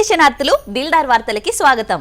శనార్థులు దిల్దార్ వార్తలకి స్వాగతం.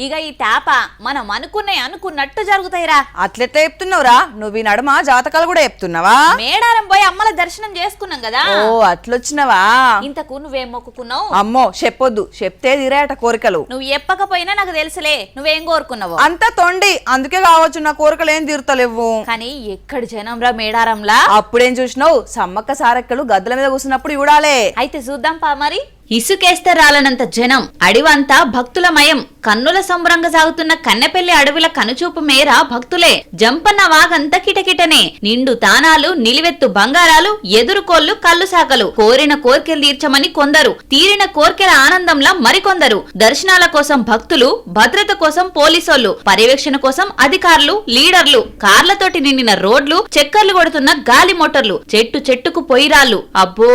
ఇక ఈ తాప మనం అనుకున్నట్టు జరుగుతాయిరా. అట్లెట్లా చెప్తున్నావురా? నువ్వు ఈ నడుమ జాతకాలు కూడా చెప్తున్నావా? మేడారం పోయి అమ్మల దర్శనం చేసుకున్నాం కదా. ఓ అట్లొచ్చినవా? ఇంతకు నువ్వేం మొక్కుకున్నావు? అమ్మో చెప్పొద్దు, చెప్తే తీరేట కోరికలు. నువ్వు చెప్పకపోయినా నాకు తెలుసులే నువ్వేం కోరుకున్నావు. అంతా తొండి, అందుకే కావచ్చు నా కోరికలు ఏం తీరుతలేవు. కానీ ఎక్కడ జనం రా మేడారంలా. అప్పుడేం చూసినావు? సమ్మక్క సారక్కలు గద్దల మీద కూర్చున్నప్పుడు చూడాలే. అయితే చూద్దాం పా మరి. ఇసుకేస్తే రాలనంత జనం, అడివంతా భక్తులమయం. కన్నుల సంబరంగా సాగుతున్న కన్నెపల్లి అడవుల కనుచూపు మేర భక్తులే. జంపన్న వాగంత కిటకిటనే. నిండు తానాలు, నిలివెత్తు బంగారాలు, ఎదురుకోళ్లు, కళ్ళు సాకలు. కోరిన కోర్కెలు తీర్చమని కొందరు, తీరిన కోర్కెల ఆనందంలా మరికొందరు. దర్శనాల కోసం భక్తులు, భద్రత కోసం పోలీసోళ్లు, పర్యవేక్షణ కోసం అధికారులు, లీడర్లు. కార్లతోటి నిండిన రోడ్లు, చక్కర్లు కొడుతున్న గాలి మోటార్లు, చెట్టు చెట్టుకు పొయ్యిరాళ్లు. అబ్బో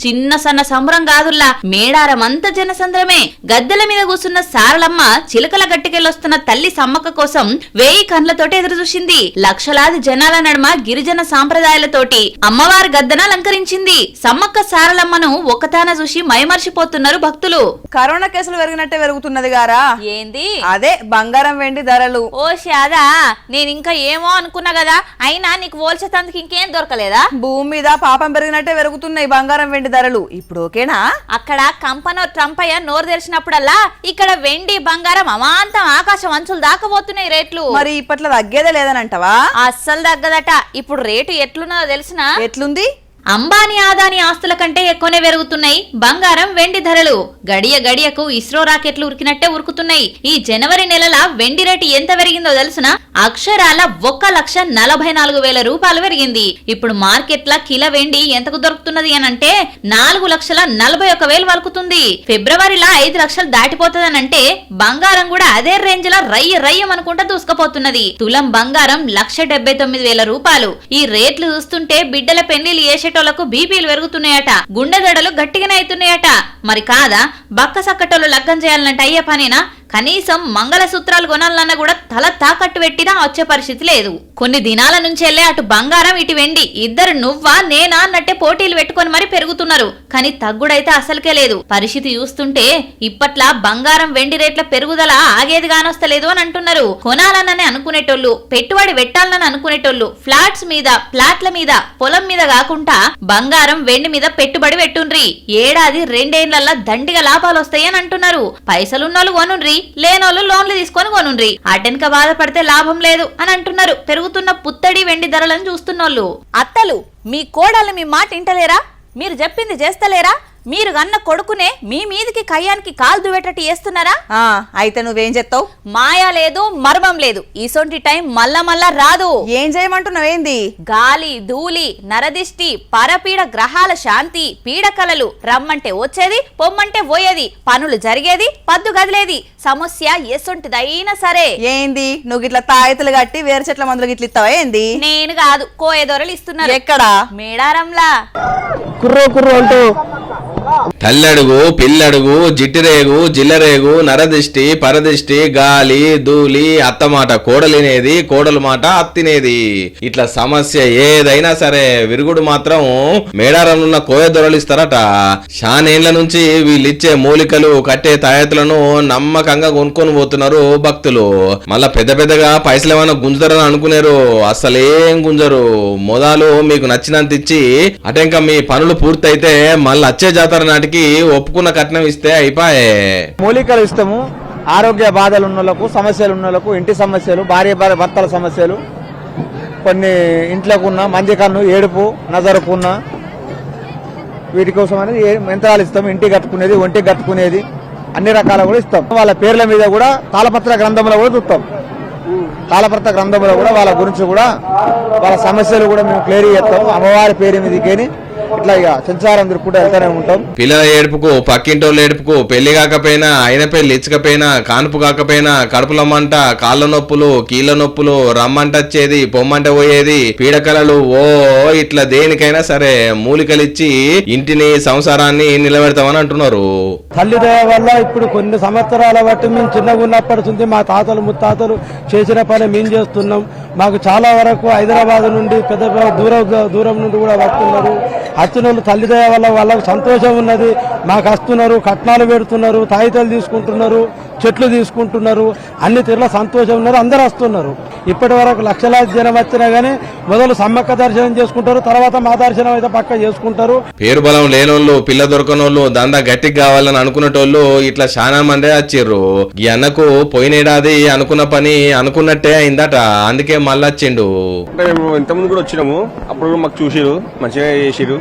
చిన్న సన్న సంబరం కాదుల్లా, మేడారమంత జనసంద్రమే. గద్దెల మీద కూసున్న సారలమ్మ చిలకల గట్టికెళ్ళొస్తున్న తల్లి సమ్మక్క కోసం 1000 కండ్లతోటి ఎదురు చూసింది. లక్షలాది జనాల నడుమ గిరిజన సాంప్రదాయాలతోటి అమ్మవారి గద్దెన అలంకరించింది. సమ్మక్క సారలమ్మను ఒక్కతాన చూసి మైమర్చిపోతున్నారు భక్తులు. కరోనా కేసులు పెరిగినట్టే పెరుగుతున్నది గారా. ఏంది? అదే బంగారం వెండి ధరలు. ఓ శాదా, నేను ఇంకా ఏమో అనుకున్నా కదా. అయినా నీకు పోల్చేతందుకు ఇంకేం దొరకలేదా? భూమి మీద పాపం పెరిగినట్టే పెరుగుతున్నాయి బంగారం వెండి ధరలు. ఇప్పుడు ఓకేనా? అక్కడ కంపనో ట్రంపయ్య నోరు తెరిచినప్పుడల్లా ఇక్కడ వెండి బంగారం అమాంతం ఆకాశం అంచులు దాకపోతున్నాయి రేట్లు. మరి ఇప్పట్లో తగ్గేదే లేదనంటవా? అస్సలు తగ్గదట. ఇప్పుడు రేటు ఎట్లున్నదో తెలిసినా? ఎట్లుంది? అంబానీ ఆదాని ఆస్తుల కంటే ఎక్కువనే పెరుగుతున్నాయి బంగారం వెండి ధరలు. గడియ గడియకు ఇస్రో రాకెట్లు ఉరికినట్టే ఉరుకుతున్నాయి. ఈ జనవరి నెలల వెండి రేటు ఎంత పెరిగిందో తెలుసునా? అక్షరాల 1,44,000 రూపాయలు పెరిగింది. ఇప్పుడు మార్కెట్ల కిలో వెండి ఎంతకు దొరుకుతున్నది అనంటే 4,41,000 వలుకుతుంది. ఫిబ్రవరిలో 5 లక్షలు దాటిపోతుందనంటే బంగారం కూడా అదే రేంజ్ లా రయ్యం అనుకుంటా దూసుకుపోతున్నది. తులం బంగారం 1,79,000 రూపాయలు. ఈ రేట్లు చూస్తుంటే బిడ్డల పెళ్లిలు చేసేటోళ్లకు బీపీలు పెరుగుతున్నాయట, గుండె దడలు గట్టిగానే అవుతున్నాయట. మరి కాదా? బక్క సక్కటోళ్ళు లగ్గం చేయాలంటే అయ్యే పనేనా? కనీసం మంగళసూత్రాలు కొనాలన్నా కూడా తల తాకట్టు పెట్టినా వచ్చే పరిస్థితి లేదు. కొన్ని దినాల నుంచెల్లే అటు బంగారం ఇటు వెండి ఇద్దరు నువ్వా నేనా అన్నట్టే పోటీలు పెట్టుకొని మరి పెరుగుతున్నారు. కానీ తగ్గుడైతే అసలుకే లేదు. పరిస్థితి చూస్తుంటే ఇప్పట్లా బంగారం వెండి రేట్ల పెరుగుదల ఆగేది కానొస్తలేదు అని అంటున్నారు. కొనాలనని అనుకునేటోళ్ళు, పెట్టుబడి పెట్టాలని అనుకునేటోళ్ళు ఫ్లాట్స్ మీద, ప్లాట్ల మీద, పొలం మీద కాకుండా బంగారం వెండి మీద పెట్టుబడి పెట్టుండ్రి. ఏడాది 2 ఏళ్లల్లా దండిగా లాభాలు వస్తాయని అంటున్నారు. పైసలున్నోళ్ళు కొనుండ్రి, లేనోళ్ళు లోన్లు తీసుకొని కొనుండ్రి. అటెనక బాధపడితే లాభం లేదు అని అంటున్నారు పెరుగుతున్న పుత్తడి వెండి ధరలను చూస్తున్నోళ్ళు. అత్తలు మీ కోడలు మీ మాట ఇంటలేరా? మీరు చెప్పింది చేస్తలేరా? మీరు గన్న కొడుకునే మీ మీదికి కయ్యానికి కాలు దువ్వేటట్టు చేస్తున్నారా? అయితే నువ్వేం చెప్తావు? మాయా లేదు, మర్మం లేదు. ఈసొంటి టైం మళ్ళా రాదు. ఏం చేయమంటున్నావేంది? గాలి, ధూళి, నరదిష్టి, పరపీడ, గ్రహాల శాంతి, పీడకలలు రమ్మంటే వచ్చేది, పొమ్మంటే పోయేది, పనులు జరిగేది, పద్దు గదిలేది. సమస్య ఎసొంటిదైనా సరే. ఏంది నువ్వు ఇట్లా తాయతులు కట్టి వేరు చెట్ల మందులు గిట్ల ఇస్తావా ఏంది? నేను కాదు, కోయదొరలు ఇస్తున్నారు. ఎక్కడ? మేడారంలా. కుర్రో అంటూ తల్లడుగు, పిల్లడుగు, జిట్టిరేగు, జిల్లరేగు, నరదిష్టి, పరదిష్టి, గాలి, ధూళి, అత్తమాట కోడలినేది, కోడలు మాట అత్తినేది. ఇట్లా సమస్య ఏదైనా సరే విరుగుడు మాత్రం మేడారంలో ఉన్న కోయ దొరలిస్తారట. శానేళ్ల నుంచి వీళ్ళిచ్చే మూలికలు, కట్టే తాయతులను నమ్మకంగా కొనుక్కొని పోతున్నారు భక్తులు. మళ్ళా పెద్దగా పైసలు ఏమైనా గుంజుతారని అనుకునేరు. అసలేం గుంజరు. మొదలు మీకు నచ్చినంత ఇచ్చి అటెంక మీ పనులు పూర్తయితే మళ్ళీ వచ్చే జాతర నాటికి ఒప్పుకున్న కట్నం ఇస్తే అయిపోయే. మూలికలు ఇస్తాము. ఆరోగ్య బాధలు ఉన్న వాళ్ళకు, సమస్యలు ఉన్న వాళ్ళకు, ఇంటి సమస్యలు, భార్య భర్తల సమస్యలు, కొన్ని ఇంట్లోకున్న మంచి కన్ను, ఏడుపు, నజరుకున్న వీటి కోసం అనేది యంత్రాలు ఇస్తాము. ఇంటికి కట్టుకునేది, ఒంటికి కట్టుకునేది అన్ని రకాల కూడా ఇస్తాం. వాళ్ళ పేర్ల మీద కూడా తాళపత్ర గ్రంథంలో కూడా చూస్తాం. తాళపత్ర గ్రంథంలో కూడా వాళ్ళ గురించి కూడా వాళ్ళ సమస్యలు కూడా మేము క్లియర్ చేస్తాం. అమ్మవారి పేరు మీదకేని ఇట్లా ఇక సంచారం తిరుగుకుంటూ వెళ్తానే ఉంటాం. పిల్లల ఏడుపుకు, పక్కింటోళ్ళ ఏడుపుకు, పెళ్లి కాకపోయినా, అయిన పెళ్లి ఇచ్చకపోయినా, కానుపు కాకపోయినా, కడుపుల మంట, కాళ్ళ నొప్పులు, కీళ్ళ నొప్పులు, రమ్మంటచ్చేది, పొమ్మంట పోయేది, పీడకలలు, ఓ ఇట్లా దేనికైనా సరే మూలికలిచ్చి ఇంటిని, సంసారాన్ని నిలబెడతామని అంటున్నారు. తల్లిదయ వల్ల ఇప్పుడు కొన్ని సంవత్సరాల బట్టి మేము చిన్నగా ఉన్నప్పటి నుంచి మా తాతలు ముత్తాతలు చేసిన పని మేము చేస్తున్నాం. మాకు చాలా వరకు హైదరాబాద్ నుండి పెద్ద దూరం నుండి కూడా వస్తున్నారు. వచ్చిన వాళ్ళు తల్లిదయ వల్ల వాళ్ళకు సంతోషం ఉన్నది. మాకు వస్తున్నారు, కట్నాలు పెడుతున్నారు, తాయితాలు తీసుకుంటున్నారు, చెట్లు తీసుకుంటున్నారు, అన్ని తీరుల సంతోషం ఉన్నారు. అందరూ వస్తున్నారు. ఇప్పటి వరకు లక్షలాది జనం వచ్చినా గానీ మొదలు సమ్మక్క దర్శనం చేసుకుంటారు, తర్వాత మా దర్శనం అయితే పక్క చేసుకుంటారు. పేరు బలం లేనోళ్ళు, పిల్ల దొరకనోళ్ళు, దందా గట్టికి కావాలని అనుకునేటోళ్ళు ఇట్లా చాలా మందే వచ్చిర్రు. ఈ అన్నకు పోయినేడాది అనుకున్న పని అనుకున్నట్టే అయిందట, అందుకే మళ్ళీ వచ్చిండు. అంటే మేము ఇంతకుముందు కూడా వచ్చినాము, అప్పుడు కూడా మాకు చూసిరు, మంచిగా చేసిరు,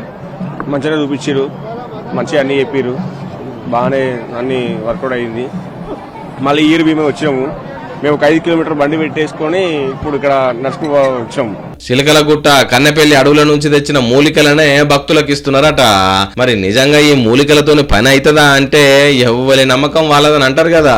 మంచిగా చూపించారు, మంచిగా అన్ని చెప్పారు, బాగానే అన్ని వర్కౌట్ అయింది. మళ్ళీ ఇయర్ మేము వచ్చినాము. మేము ఒక 5 కిలోమీటర్ బండి పెట్టేసుకొని ఇప్పుడు ఇక్కడ నడుచుకు వచ్చాము. చిలకలగుట్ట కన్నెపల్లి అడవుల నుంచి తెచ్చిన మూలికలనే భక్తులకు ఇస్తున్నారట. మరి నిజంగా ఈ మూలికలతోని పని అవుతుందా అంటే ఎవ్వరి నమ్మకం వాళ్ళదని అంటారు కదా.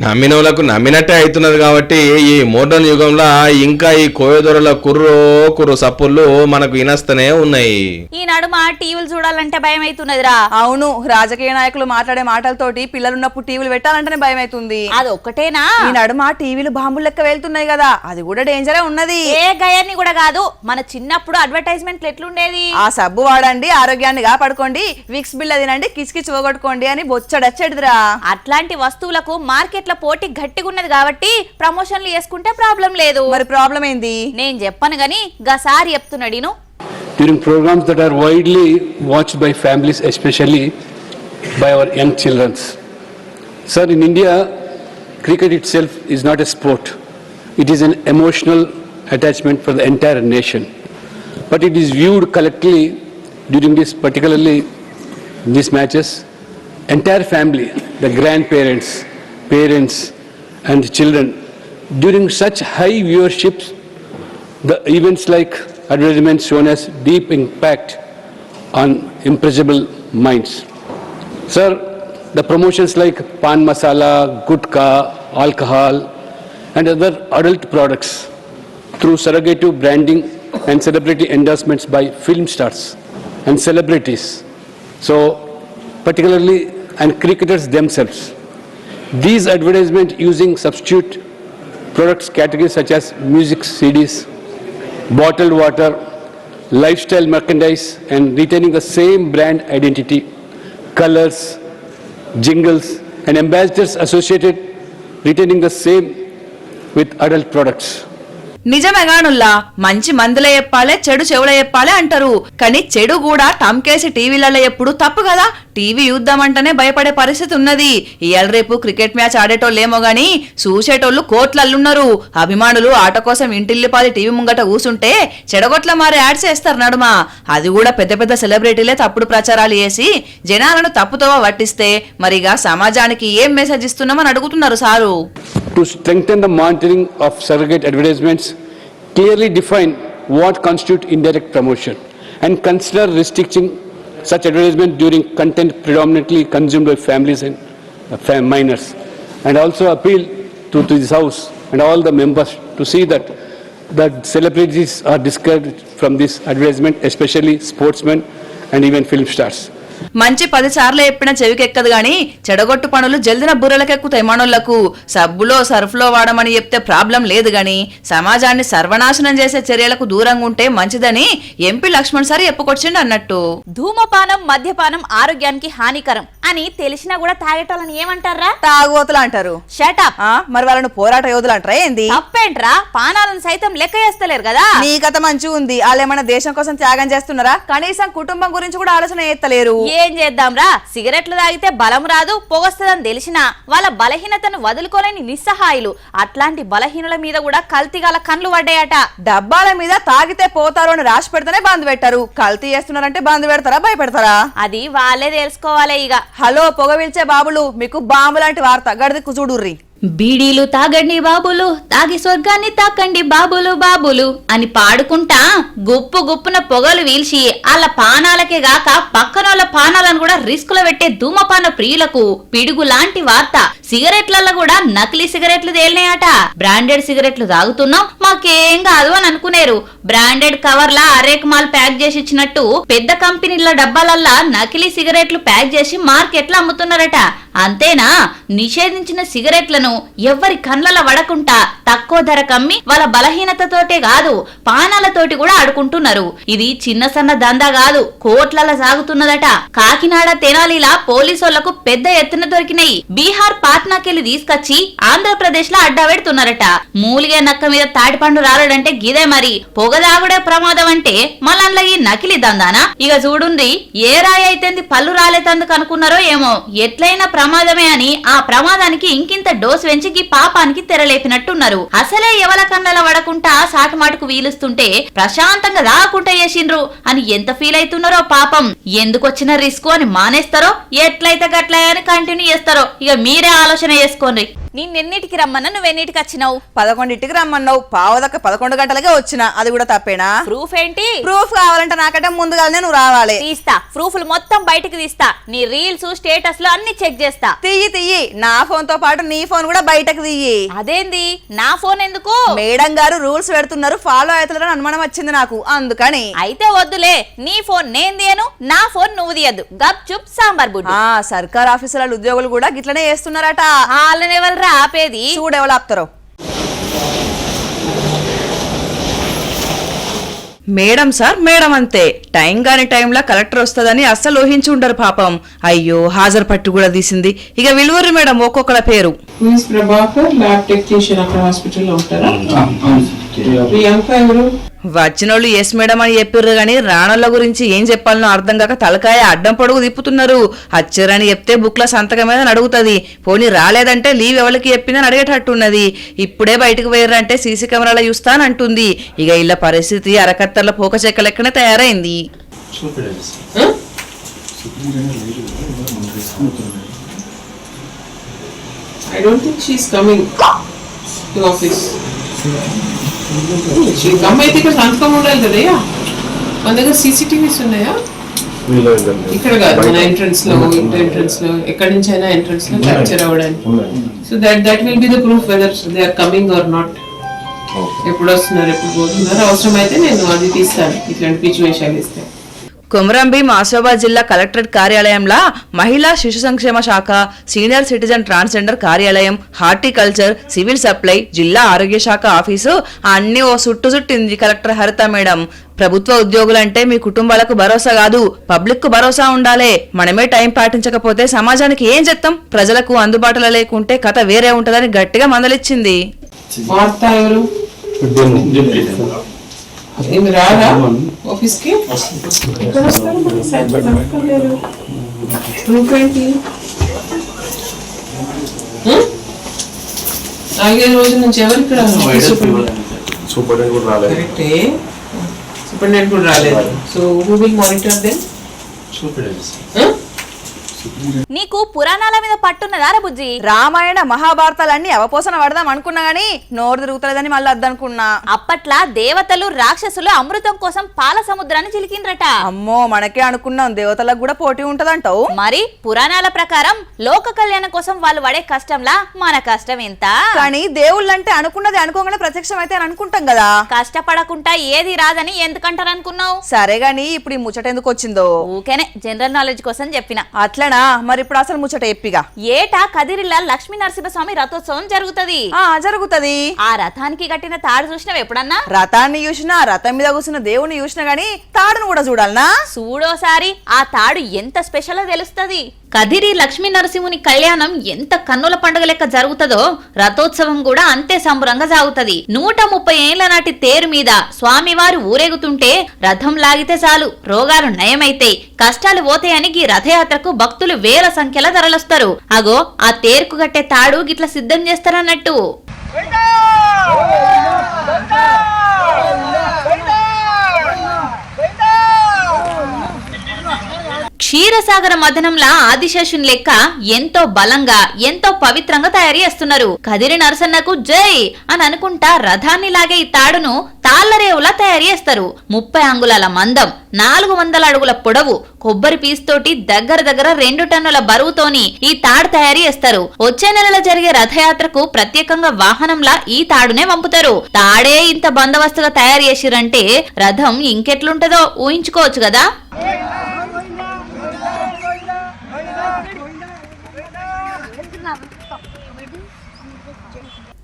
నమ్మినోళ్లకు నమ్మినట్టే అవుతున్నది. కాబట్టి ఈ మోడర్న్ యుగంలో ఇంకా ఈ కోయదొరల కుర్రు సప్పుళ్ళు మనకు ఇనస్తనే ఉన్నాయి. ఈ నడుమ టీవీలు చూడాలంటే భయం అవుతున్నదిరా. అవును, రాజకీయ నాయకులు మాట్లాడే మాటలతోటి పిల్లలున్నప్పుడు టీవీలు పెట్టాలంటేనే భయం అవుతుంది. అది ఒక్కటేనా? ఈ నడుమ టీవీలు బాంబులు లెక్క వెళ్తున్నాయి కదా, అది కూడా డేంజరే ఉన్నది. ఏ గయర్ని కూడా కాదు, మన చిన్నప్పుడు అడ్వర్టైజ్మెంట్లు ఎట్లుండేది? ఆ సబ్బు వాడండి, ఆరోగ్యాన్ని కాపాడుకోండి, విక్స్ బిళ్ళ తినండి, కిచకిచి పోగొట్టుకోండి అని బొచ్చడచ్చడిదిరా. అట్లాంటి వస్తువులకు మార్కెట్ల పోటీ గట్టిగా ఉన్నది కాబట్టి ప్రమోషన్లు చేసుకుంటే ప్రాబ్లం లేదు. మరి ప్రాబ్లం ఏంది? నేను చెప్పను గాని గసారి చెప్తున్నాడు. During programs that are widely watched by families, especially by our young children. Sir, in India, cricket itself is not a sport. It is an emotional attachment for the entire nation. But it is viewed collectively during this, particularly these matches, entire family, the grandparents, parents and children, during such high viewerships, the events like advertisements shown as deep impact on impressible minds. Sir, the promotions like pan masala, gutka, alcohol and other adult products through surrogative branding and celebrity endorsements by film stars and celebrities. So, particularly and cricketers themselves. These advertisements using substitute products categories such as music CDs, bottled water, lifestyle merchandise and retaining the same brand identity, colors, jingles and ambassadors associated retaining the same with adult products. నిజమేగానుల్లా, మంచి మందులే చెప్పాలే, చెడు చెవుల చెప్పాలే అంటారు. కానీ చెడు కూడా టమ్కేసి టీవీలలో ఎప్పుడు తప్పు కదా. టీవీ చూద్దామంటేనే భయపడే పరిస్థితి ఉన్నది. ఇవాళ రేపు క్రికెట్ మ్యాచ్ ఆడేటోళ్ళేమో గాని చూసేటోళ్ళు కోట్లల్లున్నారు. అభిమానులు ఆట కోసం ఇంటిల్లిపాది టీవీ ముంగట కూసుంటే చెడగొట్ల మారి యాడ్స్ వేస్తారు నడుమ. అది కూడా పెద్ద పెద్ద సెలబ్రిటీలే తప్పుడు ప్రచారాలు చేసి జనాలను తప్పుతోవ పట్టిస్తే మరిగా సమాజానికి ఏం మెసేజ్ ఇస్తున్నామని అడుగుతున్నారు sir. To strengthen the monitoring of surrogate advertisements, clearly define what constitutes indirect promotion and consider restricting such advertisement during content predominantly consumed by families and minors, and also appeal to this house and all the members to see that celebrities are discouraged from this advertisement, especially sportsmen and even film stars. మంచి 10 సార్లు చెప్పిన చెవికెక్కదు గాని చెడగొట్టు పనులు జల్దిన బుర్రలకెక్కుతాయి మనోళ్లకు. సబ్బులో సర్ఫ్లో వాడమని చెప్తే problem లేదు గాని సమాజాన్ని సర్వనాశనం చేసే చర్యలకు దూరంగా ఉంటే మంచిదని ఎంపీ లక్ష్మణ్ సార్ చెప్పుకొచ్చిండు అన్నట్టు. ధూమపానం, మద్యపానం ఆరోగ్యానికి హానికరం అని తెలిసినా కూడా తాగేటోళ్ళని ఏమంటారా? తాగుబోతులు అంటారు. షటప్. మరి వాళ్ళను పోరాట యోధులు అంటారా ఏంది? తప్పేంట్రా, పానాలను సైతం లెక్క చేస్తలేరు కదా. నీ కథ మంచిగా ఉంది. వాళ్ళేమన్నా దేశం కోసం త్యాగం చేస్తున్నారా? కనీసం కుటుంబం గురించి కూడా ఆలోచన చేస్తలేరు. ఏం చేద్దాంరా, సిగరెట్లు తాగితే బలం రాదు, పొగొస్తుందని తెలిసినా వాళ్ళ బలహీనతను వదులుకోలేని నిస్సహాయులు. అట్లాంటి బలహీనుల మీద కూడా కల్తీగాల కన్లు పడ్డాయట. డబ్బాల మీద తాగితే పోతారు అని రాసి పెడితేనే బంద్ పెట్టారు. కల్తీ చేస్తున్నారంటే బంద్ పెడతారా, భయపెడతారా? అది వాళ్ళే తెలుసుకోవాలి. ఇక హలో పొగ పిలిచే బాబులు, మీకు బాంబు లాంటి వార్త గడిదిక్కు చూడుర్రి. బీడీలు తాగండి బాబులు, తాగి స్వర్గాన్ని తాకండి బాబులు బాబులు అని పాడుకుంటా గుప్పు గుప్పున పొగలు వీల్చి వాళ్ళ పానాలకే గాక పక్కనోళ్ళ పానాలను కూడా రిస్క్ లో పెట్టే ధూమపాన ప్రియులకు పిడుగు లాంటి వార్త. సిగరెట్లలో కూడా నకిలీ సిగరెట్లు తేలినాయట. బ్రాండెడ్ సిగరెట్లు తాగుతున్నాం మాకేం కాదు అని అనుకునేరు. బ్రాండెడ్ కవర్లా అరేక్ మాల్ ప్యాక్ చేసి ఇచ్చినట్టు పెద్ద కంపెనీల డబ్బాలల్లా నకిలీ సిగరెట్లు ప్యాక్ చేసి మార్కెట్లో అమ్ముతున్నారట. అంతేనా, నిషేధించిన సిగరెట్లను ఎవ్వరి కండ్ల వడకుంటా తక్కువ ధర కమ్మి వాళ్ళ బలహీనతతోటే కాదు పానాలతోటి కూడా ఆడుకుంటున్నారు. ఇది చిన్న సన్న దందా కాదు, కోట్లల సాగుతున్నదట. కాకినాడ తెనాలిలా పోలీసోళ్లకు పెద్ద ఎత్తున దొరికినాయి. బీహార్ పాట్నాకెళ్లి తీసుకొచ్చి ఆంధ్రప్రదేశ్ లో అడ్డా పెడుతున్నారట. మూలిగే నక్క మీద తాటిపండు రాలడంటే గిదే మరి. పొగదాగుడే ప్రమాదం అంటే మళ్ళీ ఈ నకిలీ దందానా? ఇక చూడుండ్రి, ఏ రాయి అయితేంది పళ్ళు రాలేతందుకు అనుకున్నారో ఏమో, ఎట్లయినా ప్రమాదమే అని ఆ ప్రమాదానికి ఇంకింత డోసు వెంచి ఈ పాపానికి తెరలేపినట్టున్నారు. అసలే ఎవల కన్నల వడకుంటా సాటుమాటుకు వీలుస్తుంటే ప్రశాంతంగా దాకుంటా చేసిండ్రు అని ఎంత ఫీల్ అవుతున్నారో పాపం. ఎందుకొచ్చిన రిస్క్ అని మానేస్తారో, ఎట్లయితే గట్ల అని కంటిన్యూ చేస్తారో ఇక మీరే ఆలోచన చేసుకోండి. నిన్నెన్నిటికి రమ్మన్నా నువ్వెన్నిటికి వచ్చినావు? 11ంటికి రమ్మన్నావు, పావుదక్క 11 గంటలకే వచ్చిన. అది కూడా తప్పేనా? ప్రూఫ్ ఏంటి? ప్రూఫ్ కావాలంటే నాకంటే ముందుగానే నువ్వు రావాలి. తీస్తా, ప్రూఫ్లు మొత్తం బయటకు తీస్తా. నీ రీల్స్ స్టేటస్ లో అన్ని చెక్ చేస్తా. తీయి నా ఫోన్ తో పాటు నీ ఫోన్ కూడా బయటకు తీయి. అదేంది, నా ఫోన్ ఎందుకు? మేడం గారు రూల్స్ పెడుతున్నారు, ఫాలో అవుతున్నారని అనుమానం వచ్చింది నాకు, అందుకని. అయితే వద్దులే, నీ ఫోన్ నేను తీయను, నా ఫోన్ నువ్వు తీయద్దు. గప్ చుప్ సాంబార్ బుడ్డి. సర్కార్ ఆఫీసుల ఉద్యోగులు కూడా గిట్లనే చేస్తున్నారట. వాళ్ళనెవరు ఆపేది? చూడెవరు ఆపుతారో. మేడం సార్ మేడం అంతే, టైం కాని టైంలో కలెక్టర్ వస్తుందని అస్సలు ఊహించి ఉండరు పాపం. అయ్యో హాజరు పట్టు కూడా తీసింది. ఇక విలువరు మేడం ఒక్కొక్కల పేరు. ప్రభాకర్ ల్యాబ్ టెక్నీషియన్ అక్కడ హాస్పిటల్లో ఉంటారా? ప్రియాంక ఎవరు? వచ్చినోళ్ళు ఎస్ మేడం అని చెప్పిర్రు గాని రాణోళ్ళ గురించి ఏం చెప్పాలనో అర్థం కాక తలకాయ అడ్డం పొడుగు తిప్పుతున్నారు. వచ్చారని చెప్తే బుక్ల సంతకం మీద అడుగుతుంది, పోనీ రాలేదంటే లీవ్ ఎవరికి చెప్పిందని అడిగేటట్టున్నది. ఇప్పుడే బయటకు పోయారంటే సీసీ కెమెరాలో చూస్తానంటుంది. ఇక ఇళ్ళ పరిస్థితి అరకత్తర్ల పోక చెక్క లెక్కనే తయారైంది. I don't think she's coming to office. అయితే ఇక్కడ సంతకం ఉండాలి కదయ్యా. మన దగ్గర సీసీటీవీస్ ఉన్నాయా? ఇక్కడ కాదు, మన ఎంట్రన్స్ లో, ఇంటర్ ఎంట్రన్స్ లో, ఎక్కడి నుంచి అయినా ఎంట్రన్స్ లో క్యాప్చర్ అవ్వడానికి. So that will be the proof whether they are coming or not. ఎప్పుడు వస్తున్నారు, ఎప్పుడు పోతున్నారు, అవసరమైతే నేను అది తీస్తాను ఇట్లాంటి పిచ్చి వేషాలు ఇస్తే. కొమరంభీం ఆసిఫాబాద్ జిల్లా కలెక్టరేట్ కార్యాలయంలో మహిళా శిశు సంక్షేమ శాఖ, సీనియర్ సిటిజన్ ట్రాన్స్జెండర్ కార్యాలయం, హార్టికల్చర్, సివిల్ సప్లై, జిల్లా ఆరోగ్య శాఖ ఆఫీసు అన్ని ఓ చుట్టింది కలెక్టర్ హరిత మేడం. ప్రభుత్వ ఉద్యోగులంటే మీ కుటుంబాలకు భరోసా కాదు, పబ్లిక్ కు భరోసా ఉండాలే. మనమే టైం పాటించకపోతే సమాజానికి ఏం చెప్తాం? ప్రజలకు అందుబాటులో లేకుంటే కథ వేరే ఉంటదని గట్టిగా మందలిచ్చింది. ఏమి రారా ఆఫీస్ కి? ప్రూఫ్ ఏంటి? 4 రోజుల నుంచి ఎవరు ఇక్కడ? సూపరింటెండెంట్ కూడా రాలేదు. So who will monitor them? నీకు పురాణాల మీద పట్టున్నదారా బుజ్జి? రామాయణ మహాభారతాలన్నీ అవపోసన పడదాం అనుకున్నా గానీ నోరు తిరుగుతలేదని మళ్ళీ అద్దనుకున్నా. అప్పట్లా దేవతలు రాక్షసులు అమృతం కోసం పాల సముద్రాన్ని చిలికిండ్రట. అమ్మో మనకే అనుకున్నాం, దేవతలకు కూడా పోటీ ఉంటదంటావు. మరి పురాణాల ప్రకారం లోక కళ్యాణం కోసం వాళ్ళు పడే కష్టంలా మన కష్టం ఎంత? కానీ దేవుళ్ళంటే అనుకున్నది అనుకోగానే ప్రత్యక్షం అయితే అని అనుకుంటాం కదా. కష్టపడకుండా ఏది రాదని ఎందుకంటారు అనుకున్నావు? సరే గాని ఇప్పుడు ఈ ముచ్చట ఎందుకు వచ్చిందో? ఊకేనే జనరల్ నాలెడ్జ్ కోసం చెప్పిన. అట్లనా? మరి ఇప్పుడు అసలు ముచ్చట ఎప్పిగా. ఏటా కదిరిల్లా లక్ష్మీ నరసింహస్వామి రథోత్సవం జరుగుతది. జరుగుతది. ఆ రథానికి కట్టిన తాడు చూసినావు ఎప్పుడన్నా? రథాన్ని చూసినా, రథం మీద కూర్చున్న దేవుని చూసినా గానీ తాడును కూడా చూడాలనా? చూడోసారి ఆ తాడు ఎంత స్పెషల్ తెలుస్తది. కదిరి లక్ష్మీ నరసింహుని కళ్యాణం ఎంత కన్నుల పండుగ లెక్క జరుగుతుందో రథోత్సవం కూడా అంతే సంబరంగా సాగుతది. 130 ఏళ్ల నాటి తేరు మీద స్వామివారు ఊరేగుతుంటే రథం లాగితే చాలు రోగాలు నయమైతే, కష్టాలు పోతాయని ఈ రథయాత్రకు భక్తులు వేల సంఖ్యలో తరలొస్తారు. అగో ఆ తేరుకు కట్టే తాడు గిట్ల సిద్ధం చేస్తారన్నట్టు. క్షీరసాగర మదనంలా ఆదిశేషుని లెక్క ఎంతో బలంగా, ఎంతో పవిత్రంగా తయారు చేస్తున్నారు. కదిరి నరసన్నకు జై అని అనుకుంటా రథాన్ని లాగే ఈ తాడును తాళ్లరేవులా తయారు చేస్తారు. 30 అంగుళాల మందం, 400 అడుగుల పొడవు, కొబ్బరి పీస్తోటి దగ్గర 2 టన్నుల బరువుతోని ఈ తాడు తయారు చేస్తారు. వచ్చే నెలలో జరిగే రథయాత్రకు ప్రత్యేకంగా వాహనంలా ఈ తాడునే పంపుతారు. తాడే ఇంత బందోబస్తుగా తయారు చేసిరంటే రథం ఇంకెట్లుంటదో ఊహించుకోవచ్చు కదా.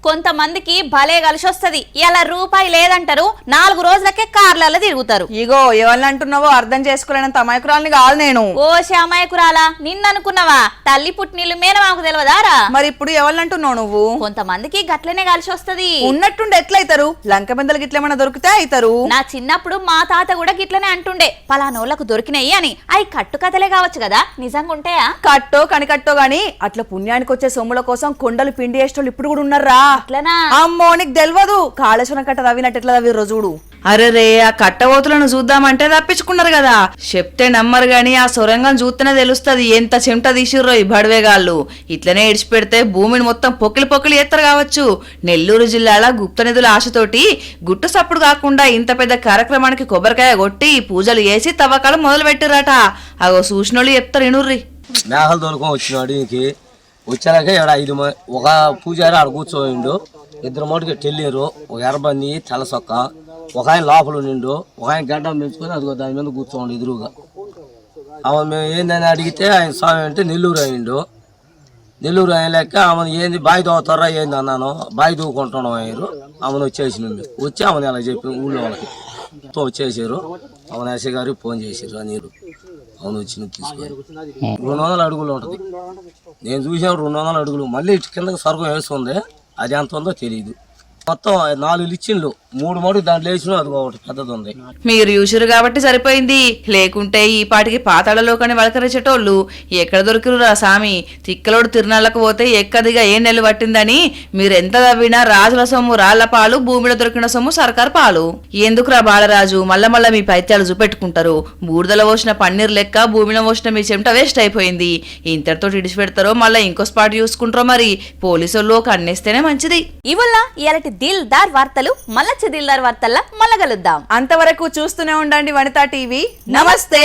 కొంతమందికి భలే కలిసొస్తది. ఇలా రూపాయి లేదంటారు, 4 రోజులకే కార్లలో తిరుగుతారు. ఇగో ఎవరిని అంటున్నావో అర్థం చేసుకోలేనంత అమాయకురాలని కాదు నేను. ఓ శామాయకురాలా, నిన్ననుకున్నావా? తల్లి పుట్టినీళ్ళు మేనమాకు తెలియదారా? మరి ఇప్పుడు ఎవరిని అంటున్నావు నువ్వు? కొంతమందికి గట్లనే కలిసి వస్తది. ఉన్నట్టుండి ఎట్లయితారు? లంక బిందెలు గిట్లేమన్నా దొరికితే అవుతారు. నా చిన్నప్పుడు మా తాత కూడా గిట్లనే అంటుండే, పలానోళ్లకు దొరికినాయి అని. అవి కట్టు కథలే కావచ్చు కదా, నిజంగా ఉంటాయా? కట్టో కనికట్టో గాని అట్లా పుణ్యానికి వచ్చే సొమ్ముల కోసం కొండలు పిండి వేసేటోళ్ళు ఇప్పుడు కూడా ఉన్నారా? అట్లనా? అమ్మో నీకు తెలియదు. కాళేశ్వరం కట్ట తవ్వినట్టు ఎట్లా తవ్వి రోజుడు. అరే రే, ఆ కట్టబోతులను చూద్దామంటే తప్పించుకున్నారు కదా. చెప్తే నమ్మరు గాని ఆ సొరంగం చూస్తేనే తెలుస్తది ఎంత చెమట తీసిర్రో ఈ బడివేగాళ్ళు. ఇట్లనే ఇడిచిపెడితే భూమిని మొత్తం పొక్కిలి పొక్కిలి ఎత్తరు కావచ్చు. నెల్లూరు జిల్లాల గుప్త నిధుల ఆశతోటి గుట్టు సప్పుడు కాకుండా ఇంత పెద్ద కార్యక్రమానికి కొబ్బరికాయ కొట్టి పూజలు చేసి తవ్వకాలు మొదలు పెట్టిరట. అగో చూసినోళ్ళు చెప్తారు ఇనుర్రి. మేఘాలు తోలుకొని వచ్చినాడు ఇంటికి వచ్చాక ఇక్కడ 5 మంది ఒక పూజారి ఆడ కూర్చోయిండు. 2 మోటికి టెల్లిరు, ఒక ఎర్రబంది తెల్ల సొక్క, ఒక ఆయన లోపల నిండు, ఒక ఆయన గడ్డం పెంచుకొని అదిగో దాని మీద కూర్చోండి ఎదురుగా. ఆమె మేము ఏందని అడిగితే ఆయన స్వామి అంటే నెల్లూరు అయిండు. నెల్లూరు అయిన లెక్క ఆమెను ఏంది బావి తవ్వుతారా ఏంది అన్నాను. బావి తవ్వుకుంటున్నాం అయ్యారు. ఆమెను వచ్చేసినాం. వచ్చి ఆమెను ఇలా చెప్పి ఊళ్ళో వాళ్ళకి వచ్చేసారు. ఆమెను ఎస్ఐ గారికి ఫోన్ చేశారు. ఆ నీరు అవును వచ్చి తీసుకొని 200 అడుగులు ఉంటుంది. నేను చూసాను 200 అడుగులు. మళ్ళీ కిందకి సర్గం వేస్తుంది, అది ఎంత ఉందో తెలియదు. మొత్తం 4 లిచ్చిండ్లు, 3 మడుగు దాంట్లో వేసిన అది ఒకటి పెద్దది ఉంది. మీరు చూసిరు కాబట్టి సరిపోయింది, లేకుంటే ఈ పాటికి పాతాళలోకని వలకరించేటోళ్ళు ఎక్కడ దొరికిరురా సామి. తిక్కలోడు తిరునాళ్ళకు పోతే ఎక్కదిగా ఏ నెలలు పట్టిందని మీరెంత తవ్వినా రాజుల సొమ్ము రాళ్ల పాలు, భూమిలో దొరికిన సొమ్ము సర్కారు పాలు. ఎందుకురా బాలరాజు మళ్ళా మీ పైత్యాలు చూపెట్టుకుంటారు? బూడిదలో పోసిన పన్నీర్ లెక్క భూమిలో పోసిన మీ చెమట వేస్ట్ అయిపోయింది. ఇంతటితో ఇడిచిపెడతారో మళ్ళీ ఇంకో స్పాట్ చూసుకుంటారో మరి. పోలీసుల్లో కన్నేస్తేనే మంచిది. ఇవల్ల ఇయాలటి దిల్దార్ వార్తలు మళ్ళా దిల్దార్ వార్తల్లా మళ్ళా కలుద్దాం. అంతవరకు చూస్తూనే ఉండండి వనితా టీవీ. నమస్తే.